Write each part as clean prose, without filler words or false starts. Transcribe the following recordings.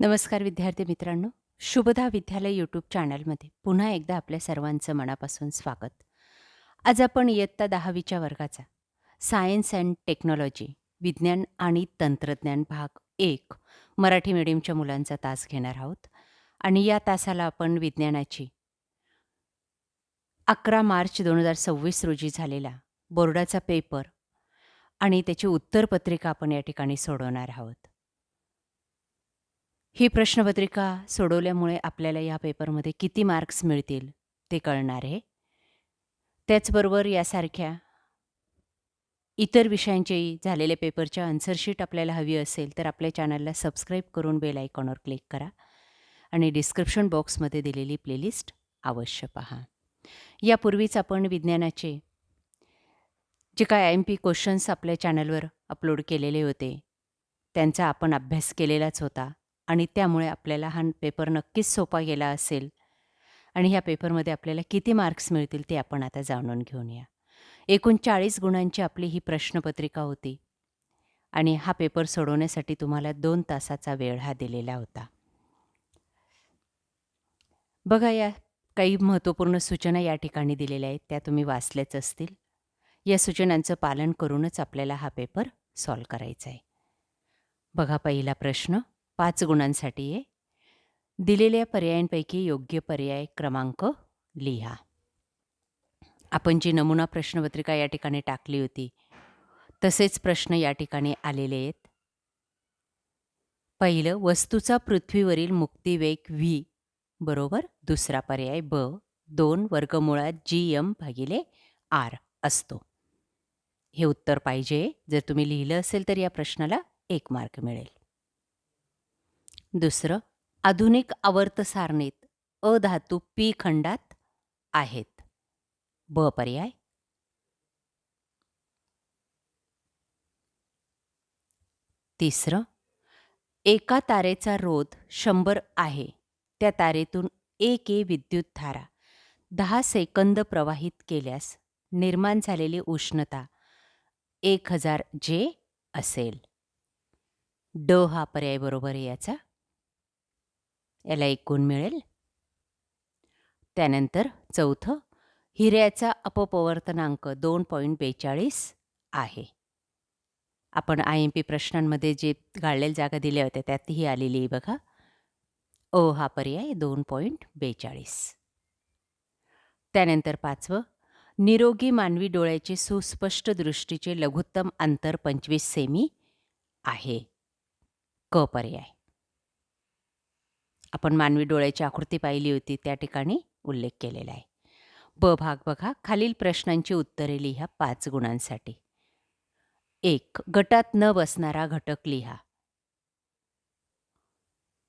नमस्कार विद्यार्थी मित्रांनो. शुभदा विद्यालय यूट्यूब चॅनलमध्ये पुन्हा एकदा आपल्या सर्वांचं मनापासून स्वागत. आज आपण इयत्ता 10वीच्या वर्गाचा सायन्स अँड टेक्नॉलॉजी विज्ञान आणि तंत्रज्ञान भाग 1 मराठी मीडियमच्या मुलांचा तास घेणार आहोत. आणि या तासाला आपण विज्ञानाची 11 मार्च 2026 रोजी झालेला बोर्डाचा पेपर आणि त्याची उत्तरपत्रिका आपण या ठिकाणी सोडवणार आहोत. ही प्रश्नपत्रिका सोडवल्यामुळे आपल्याला या पेपरमध्ये किती मार्क्स मिळतील ते कळणार आहे. त्याचबरोबर यासारख्या इतर विषयांचे झालेल्या पेपरच्या आन्सरशीट आपल्याला हवी असेल तर आपल्या चॅनलला सबस्क्राईब करून बेल आयकॉनवर क्लिक करा आणि डिस्क्रिप्शन बॉक्समध्ये दिलेली प्लेलिस्ट अवश्य पहा. यापूर्वीच आपण विज्ञानाचे जे काय IMP क्वेश्चन्स आपल्या चॅनलवर अपलोड केलेले होते त्यांचा आपण अभ्यास केलेलाच होता आणि त्यामुळे आपल्याला हा पेपर नक्कीच सोपा गेला असेल. आणि ह्या पेपरमध्ये आपल्याला किती मार्क्स मिळतील ते आपण आता जाणून घेऊया. एकूण 40 गुणांची आपली ही प्रश्नपत्रिका होती आणि हा पेपर सोडवण्यासाठी तुम्हाला 2 तासाचा वेळ हा दिलेला होता. बघा, या काही महत्त्वपूर्ण सूचना या ठिकाणी दिलेल्या आहेत, त्या तुम्ही वाचल्याच असतील. या सूचनांचं पालन करूनच आपल्याला हा पेपर सॉल्व करायचा आहे. बघा, पहिला प्रश्न 5 गुणांसाठी आहे. दिलेल्या पर्यायांपैकी योग्य पर्याय क्रमांक लिहा. आपण जी नमुना प्रश्नपत्रिका या ठिकाणी टाकली होती तसेच प्रश्न या ठिकाणी आलेले आहेत. पहिलं, वस्तूचा पृथ्वीवरील मुक्तिवेग v बरोबर दुसरा पर्याय ब 2 वर्गमुळात gm भागिले r असतो. हे उत्तर पाहिजे. जर तुम्ही लिहिलं असेल तर या प्रश्नाला 1 मार्क मिळेल. दुसरं, आधुनिक आवर्त सारणीत अ धातू p खंडात आहेत. ब पर्याय. तिसरं, एका तारेचा रोध 100 आहे. त्या तारेतून 1 ए विद्युतधारा 10 सेकंद प्रवाहित केल्यास निर्माण झालेली उष्णता 1000 जे असेल. ड हा पर्याय बरोबर आहे याचा. याला 1 गुण मिळेल. त्यानंतर चौथं, हिऱ्याचा अपपवर्तनांक 2.42 आहे. आपण IMP प्रश्नांमध्ये जे गाळलेल्या जागा दिल्या होत्या त्यात ही आलेली आहे बघा. अ हा पर्याय 2.42. त्यानंतर पाचवं, निरोगी मानवी डोळ्याचे सुस्पष्ट दृष्टीचे लघुत्तम अंतर 25 सेमी आहे. क पर्याय. आपण मानवी डोळ्याची आकृती पाहिली होती त्या ठिकाणी उल्लेख केलेला आहे. ब भाग बघा, खालील प्रश्नांची उत्तरे लिहा 5 गुणांसाठी. 1. गटात न बसणारा घटक लिहा.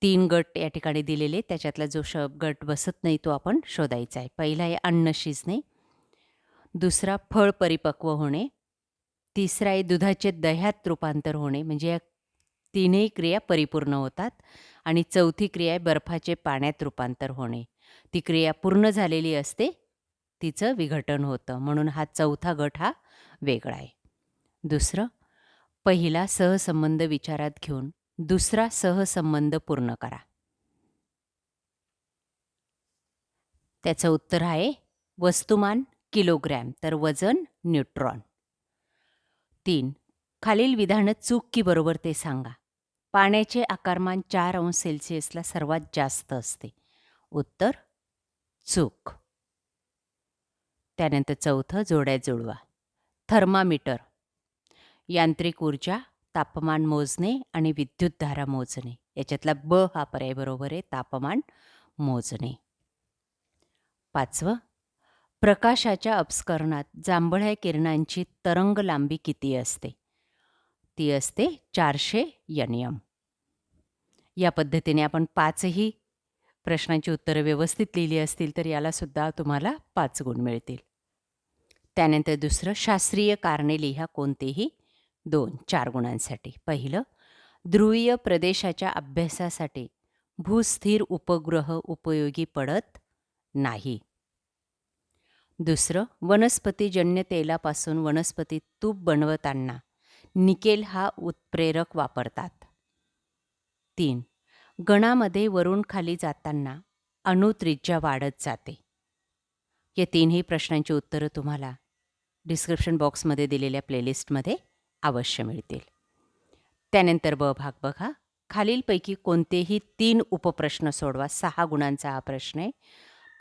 3 गट या ठिकाणी दिलेले, त्याच्यातला जो गट बसत नाही तो आपण शोधायचा आहे. पहिला आहे अन्न शिजणे, दुसरा फळ परिपक्व होणे, तिसरा आहे दुधाचे दह्यात रूपांतर होणे, म्हणजे या तीनही क्रिया परिपूर्ण होतात. आणि चौथी क्रिया आहे बर्फाचे पाण्यात रूपांतर होणे. ती क्रिया पूर्ण झालेली असते, तिचं विघटन होतं, म्हणून हा चौथा गट हा वेगळा आहे. दुसरं, पहिला सहसंबंध विचारात घेऊन दुसरा सहसंबंध पूर्ण करा. त्याचं उत्तर आहे वस्तुमान किलोग्रॅम तर वजन न्यूट्रॉन. 3. खालील विधानं चूक की बरोबर ते सांगा. पाण्याचे आकारमान 4 अंश सेल्सिअसला सर्वात जास्त असते. उत्तर चूक. त्यानंतर चौथं, जोड्या जुळवा. थर्मामीटर यांत्रिक ऊर्जा, तापमान मोजणे आणि विद्युतधारा मोजणे. याच्यातला ब हा पर्याय बरोबर आहे, तापमान मोजणे. 5वं, प्रकाशाच्या अपस्करणात जांभळ्या किरणांची तरंग लांबी किती असते? ती असते 400 nm. या पद्धतीने आपण 5ही प्रश्नांची उत्तरं व्यवस्थित लिहिली असतील तर यालासुद्धा तुम्हाला 5 गुण मिळतील. त्यानंतर दुसरं, शास्त्रीय कारणे लिहा कोणतेही 2, 4 गुणांसाठी. पहिलं, ध्रुवीय प्रदेशाच्या अभ्यासासाठी भूस्थिर उपग्रह उपयोगी पडत नाही. दुसरं, वनस्पतीजन्य तेलापासून वनस्पती तूप बनवताना निकेल हा उत्प्रेरक वापरतात. 3. गणामध्ये वरून खाली जाताना अणुत्रिज्या वाढत जाते. या तीनही प्रश्नांची उत्तरं तुम्हाला डिस्क्रिप्शन बॉक्समध्ये दिलेल्या प्लेलिस्टमध्ये अवश्य मिळतील. त्यानंतर ब भाग बघा. खालीलपैकी कोणतेही 3 उपप्रश्न सोडवा. 6 गुणांचा हा प्रश्न आहे.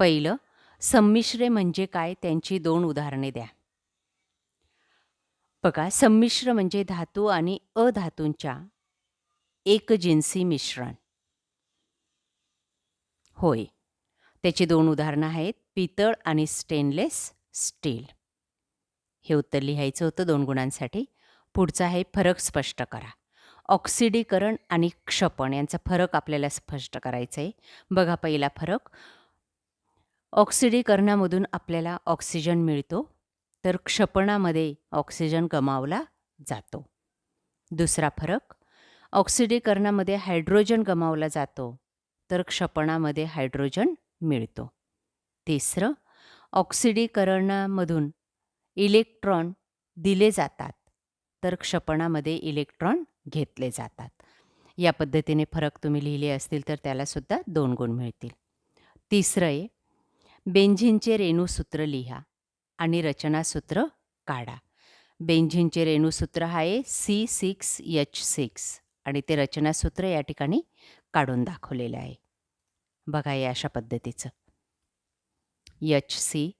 पहिलं, संमिश्रे म्हणजे काय? त्यांची 2 उदाहरणे द्या. बघा, संमिश्र म्हणजे धातू आणि अधातूंच्या एकजिन्सी मिश्रण होय. त्याची 2 उदाहरणं आहेत, पितळ आणि स्टेनलेस स्टील. हे उत्तर लिहायचं होतं 2 गुणांसाठी. पुढचं आहे फरक स्पष्ट करा. ऑक्सिडीकरण आणि क्षपण यांचा फरक आपल्याला स्पष्ट करायचा आहे. बघा पहिला फरक, ऑक्सिडीकरणामधून आपल्याला ऑक्सिजन मिळतो, तर क्षपणामध्ये ऑक्सिजन गमावला जातो. दुसरा फरक, ऑक्सिडीकरणामध्ये हायड्रोजन गमावला जातो, तर क्षपणामध्ये हायड्रोजन मिळतो. तिसरं, ऑक्सिडीकरणामधून इलेक्ट्रॉन दिले जातात, तर क्षपणामध्ये इलेक्ट्रॉन घेतले जातात. या पद्धतीने फरक तुम्ही लिहिले असतील तर त्यालासुद्धा 2 गुण मिळतील. तिसरं आहे, बेंझिनचे रेणूसूत्र लिहा आणि रचनासूत्र काढा. बेंझिनचे रेणूसूत्र आहे C6H6 आणि ते रचनासूत्र या ठिकाणी काढून दाखवलेलं आहे. बघा हे अशा पद्धतीचं HC.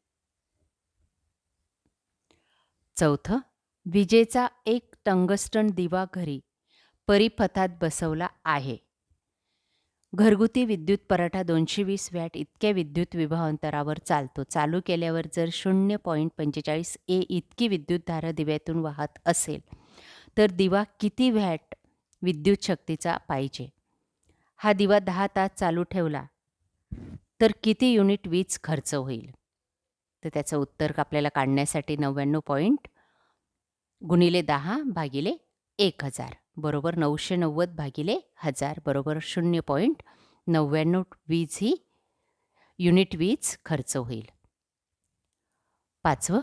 चौथं, विजेचा एक टंगस्टन दिवा घरी परिपथात बसवला आहे. घरगुती विद्युत पुरवठा 220 वॅट इतक्या विद्युत विभवांतरावर चालतो. चालू केल्यावर जर 0.45 A इतकी विद्युतधारा दिव्यातून वाहत असेल तर दिवा किती वॅट विद्युत शक्तीचा पाहिजे? हा दिवा 10 तास चालू ठेवला तर किती युनिट वीज खर्च होईल? तर त्याचं उत्तर आपल्याला काढण्यासाठी 99 गुणिले 10 भागिले 1000 बरोबर 990 भागिले 1000 बरोबर 0.99 वीज ही युनिट वीज खर्च होईल. पाचवं,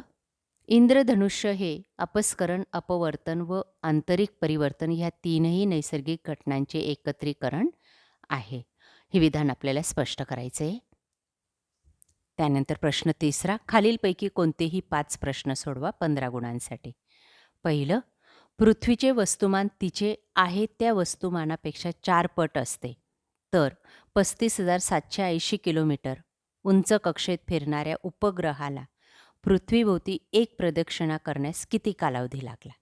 इंद्रधनुष्य हे अपस्करण, अपवर्तन व आंतरिक परिवर्तन ह्या तीनही नैसर्गिक घटनांचे एकत्रीकरण आहे. हे विधान आपल्याला स्पष्ट करायचे आहे. त्यानंतर प्रश्न तिसरा, खालीलपैकी कोणतेही 5 प्रश्न सोडवा 15 गुणांसाठी. पहिलं, पृथ्वीचे वस्तुमान तिचे आहे त्या वस्तुमानापेक्षा 4 पट असते, तर 35,780 किलोमीटर उंच कक्षेत फिरणाऱ्या उपग्रहाला पृथ्वीभोवती एक प्रदक्षिणा करण्यास किती कालावधी लागला?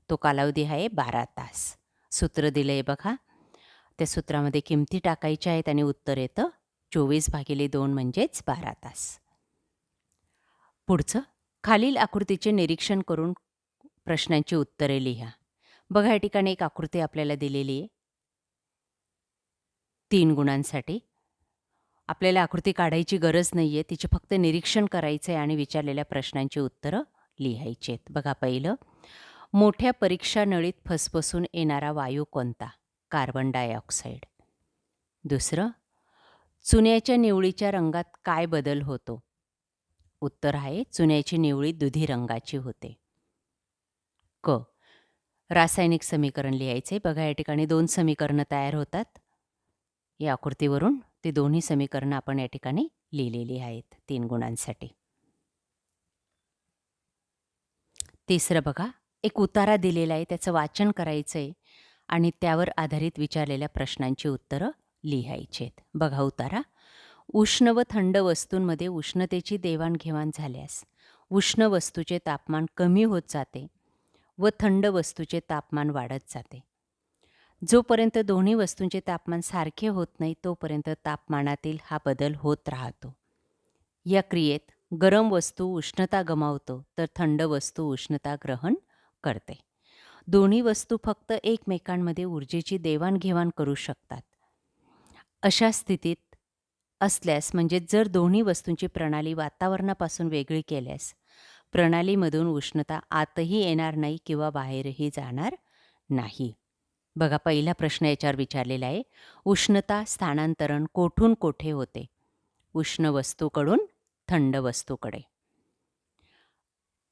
तो कालावधी आहे 12 तास. सूत्र दिलं आहे बघा. त्या सूत्रामध्ये किमती टाकायच्या आहेत आणि उत्तर येतं 24/2 म्हणजेच 12 तास. पुढचं, खालील आकृतीचे निरीक्षण करून प्रश्नांची उत्तरे लिहा. बघा या ठिकाणी एक आकृती आपल्याला दिलेली आहे 3 गुणांसाठी. आपल्याला आकृती काढायची गरज नाही आहे, तिचे फक्त निरीक्षण करायचं आहे आणि विचारलेल्या प्रश्नांची उत्तरं लिहायची आहेत. बघा पहिलं, मोठ्या परीक्षा नळीत फसफसून येणारा वायू कोणता? Carbon dioxide. दुसरं, चुन्याच्या निवळीच्या रंगात काय बदल होतो? उत्तर आहे चुन्याची निवळी दुधी रंगाची होते. क, रासायनिक समीकरण लिहायचे. बघा या ठिकाणी 2 समीकरणं तयार होतात. या आकृतीवरून ते दोन्ही समीकरणं आपण या ठिकाणी लिहिलेली आहेत 3 गुणांसाठी. तिसरं बघा, एक उतारा दिलेला आहे, त्याचं वाचन करायचं आहे आणि त्यावर आधारित विचारलेल्या प्रश्नांची उत्तरं लिहायची आहेत. बघा उतारा, उष्ण व थंड वस्तूंमध्ये उष्णतेची देवाणघेवाण झाल्यास उष्ण वस्तूचे तापमान कमी होत जाते व थंड वस्तूचे तापमान वाढत जाते. जोपर्यंत दोन्ही वस्तूंचे तापमान सारखे होत नाही तोपर्यंत तापमानातील हा बदल होत राहतो. या क्रियेत गरम वस्तू उष्णता गमावतो तर थंड वस्तू उष्णता ग्रहण करते. दोन्ही वस्तू फक्त एकमेकांमध्ये ऊर्जेची देवाणघेवाण करू शकतात. अशा स्थितीत असल्यास म्हणजे जर दोन्ही वस्तूंची प्रणाली वातावरणापासून वेगळी केल्यास प्रणालीमधून उष्णता आतही येणार नाही किंवा बाहेरही जाणार नाही. बघा पहिला प्रश्न याच्यावर विचारलेला आहे, उष्णता स्थानांतरण कोठून कोठे होते? उष्ण वस्तूकडून थंड वस्तूकडे.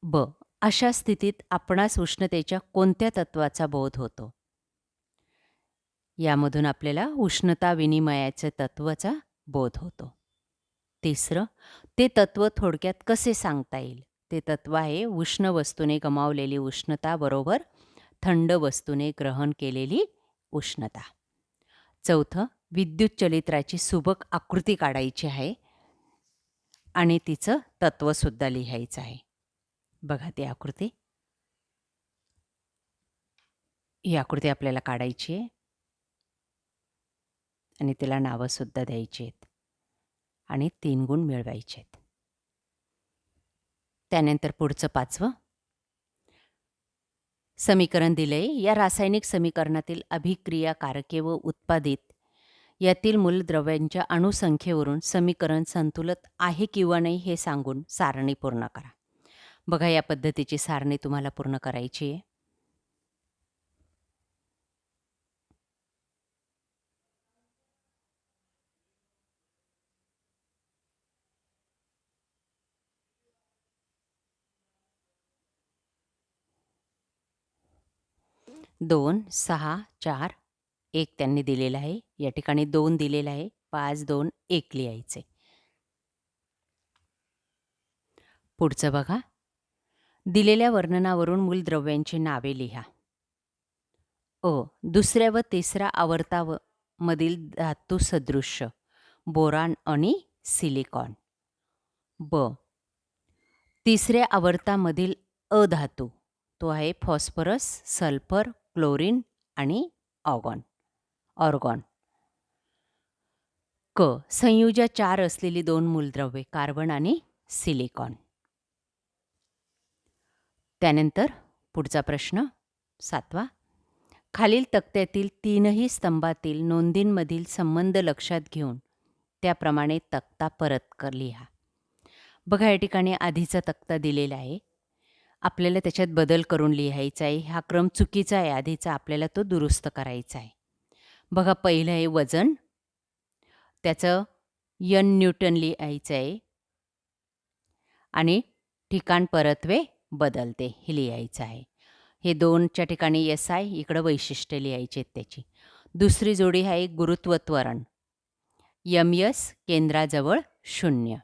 ब, अशा स्थितीत आपणास उष्णतेच्या कोणत्या तत्वाचा बोध होतो? यामधून आपल्याला उष्णता विनिमयाच्या तत्वाचा बोध होतो. तिसरं, ते तत्त्व थोडक्यात कसे सांगता येईल? ते तत्त्व आहे उष्ण वस्तूने गमावलेली उष्णता बरोबर थंड वस्तूने ग्रहण केलेली उष्णता. चौथं, विद्युत चलित्राची सुबक आकृती काढायची आहे आणि तिचं तत्त्वसुद्धा लिहायचं आहे. बघा ती आकृती. ही आकृती आपल्याला काढायची आहे आणि तिला नावंसुद्धा द्यायची आहेत आणि 3 गुण मिळवायचे आहेत. त्यानंतर पुढचं 5वं समीकरण दिलंय. या रासायनिक समीकरणातील अभिक्रियाकारके व उत्पादित यातील मूलद्रव्यांच्या अणुसंख्येवरून समीकरण संतुलित आहे किंवा नाही हे सांगून सारणी पूर्ण करा. बघा या पद्धतीची सारणी तुम्हाला पूर्ण करायची आहे. दोन, 6, 4, 1 त्यांनी दिलेलं आहे. या ठिकाणी 2 दिलेलं आहे. 5, 2, 1 लिहायचे. पुढचं बघा. दिलेल्या वर्णनावरून मूलद्रव्यांची नावे लिहा. दुसऱ्या व तिसऱ्या आवर्तामधील धातू सदृश्य बोरान आणि सिलिकॉन. तिसऱ्या आवर्तामधील अधातू तो आहे फॉस्फरस, सल्फर, क्लोरीन आणि ऑर्गॉन. संयुजा 4 असलेली 2 मूलद्रव्ये कार्बन आणि सिलिकॉन. त्यानंतर पुढचा प्रश्न 7वा. खालील तक्त्यातील 3ही स्तंभातील नोंदींमधील संबंध लक्षात घेऊन त्याप्रमाणे तक्ता परत लिहा. बघा या ठिकाणी आधीचा तक्ता दिलेला आहे. आपल्याला त्याच्यात बदल करून लिहायचा आहे. हा क्रम चुकीचा आहे आधीचा, आपल्याला तो दुरुस्त करायचा आहे. बघा पहिलं आहे वजन, त्याचं N न्यूटन लिहायचं आहे आणि ठिकाण परत्वे बदलते हे लिहायचं आहे. हे 2च्या ठिकाणी SI, इकडं वैशिष्ट्य लिहायचे आहेत त्याची. दुसरी जोडी आहे गुरुत्व त्वरण MS केंद्राजवळ 0.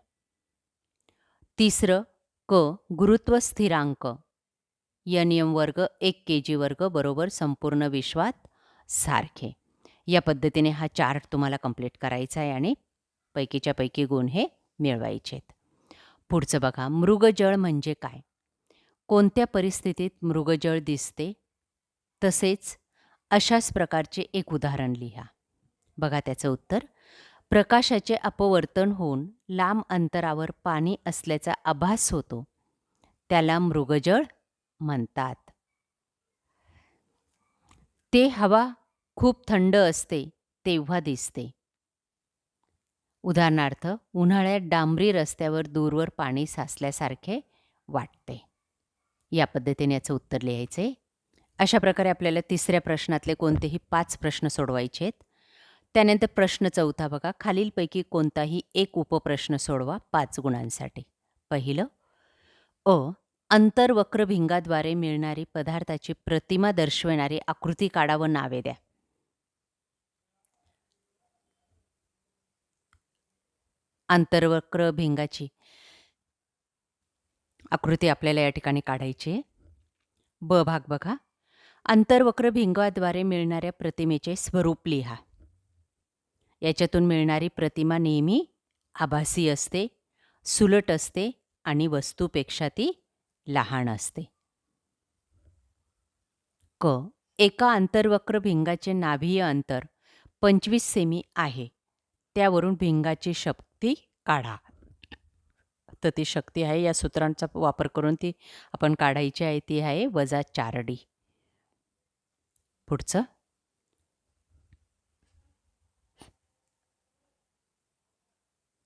तिसरं गुरुत्व स्थिरांक NM वर्ग 1 kg वर्ग बरोबर संपूर्ण विश्वात सारखे. या पद्धतीने हा चार्ट तुम्हाला कंप्लीट करायचा आहे आणि पैकीच्या पैकी गुण हे मिळवायचे आहेत. पुढचं बघा. मृगजळ म्हणजे काय? कोणत्या परिस्थितीत मृगजळ दिसते? तसेच अशाच प्रकारचे एक उदाहरण लिहा. बघा त्याचं उत्तर. प्रकाशाचे अपवर्तन होऊन लांब अंतरावर पाणी असल्याचा आभास होतो, त्याला मृगजळ म्हणतात. ते हवा खूप थंड असते तेव्हा दिसते. उदाहरणार्थ उन्हाळ्यात डांबरी रस्त्यावर दूरवर पाणी साचल्यासारखे वाटते. या पद्धतीने याचं उत्तर लिहायचे. अशा प्रकारे आपल्याला तिसऱ्या प्रश्नातले कोणतेही 5 प्रश्न सोडवायचे आहेत. त्यानंतर प्रश्न 4 बघा. खालीलपैकी कोणताही एक उपप्रश्न सोडवा 5 गुणांसाठी. पहिलं अंतर्वक्रभिंगाद्वारे मिळणारी पदार्थाची प्रतिमा दर्शविणारी आकृती काढा व नावे द्या. अंतर्वक्रभिंगाची आकृती आपल्याला या ठिकाणी काढायची आहे. भाग बघा. अंतर्वक्रभिंगाद्वारे मिळणाऱ्या प्रतिमेचे स्वरूप लिहा. याच्यातून मिळणारी प्रतिमा नेहमी आभासी असते, सुलट असते आणि वस्तूपेक्षा ती लहान असते. एका अंतर्वक्र भिंगाचे नाभीय अंतर 25 सेमी आहे. त्यावरून भिंगाची शक्ती काढा. तर ती शक्ती आहे या सूत्रांचा वापर करून ती आपण काढायची आहे. ती आहे -4D. पुढचं.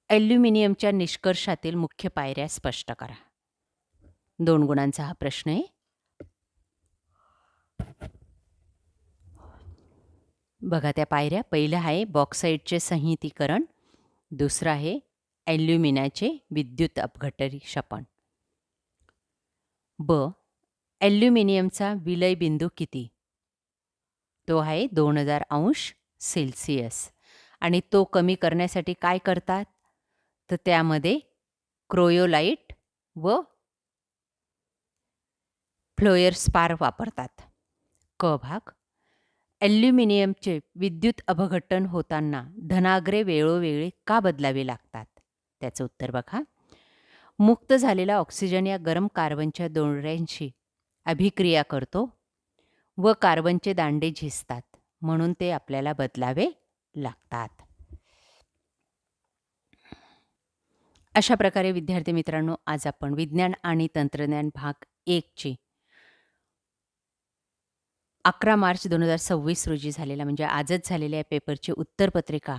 ॲल्युमिनियमच्या निष्कर्षातील मुख्य पायऱ्या स्पष्ट करा. 2 गुणांचा हा प्रश्न आहे. बघा त्या पायऱ्या. पहिलं आहे बॉक्साईटचे संहितीकरण, दुसरं आहे ॲल्युमिनाचे विद्युत अपघटन. ॲल्युमिनियमचा विलय बिंदू किती? तो आहे 2000 अंश सेल्सिअस. आणि तो कमी करण्यासाठी काय करतात? तर त्यामध्ये क्रोयोलाइट व फ्लोअरस्पार वापरतात. क भाग. ॲल्युमिनियमचे विद्युत अपघटन होताना धनाग्रे वेळोवेळी का बदलावे लागतात? त्याचं उत्तर बघा. मुक्त झालेला ऑक्सिजन या गरम कार्बनच्या दोऱ्यांशी अभिक्रिया करतो व कार्बनचे दांडे झिजतात, म्हणून ते आपल्याला बदलावे लागतात. अशा प्रकारे विद्यार्थी मित्रांनो, आज आपण विज्ञान आणि तंत्रज्ञान भाग 1 ची 11 मार्च 2026 रोजी झालेला, म्हणजे आजच झालेल्या या पेपरची उत्तरपत्रिका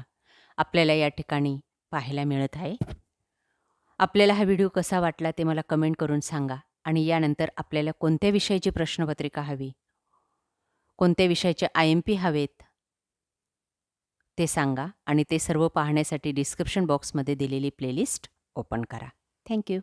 आपल्याला या ठिकाणी पाहायला मिळत आहे. आपल्याला हा व्हिडिओ कसा वाटला ते मला कमेंट करून सांगा. आणि यानंतर आपल्याला कोणत्या विषयाची प्रश्नपत्रिका हवी, कोणत्या विषयाचे IMP हवेत ते सांगा. आणि ते सर्व पाहण्यासाठी डिस्क्रिप्शन बॉक्समध्ये दिलेली प्लेलिस्ट ओपन करा. Thank you.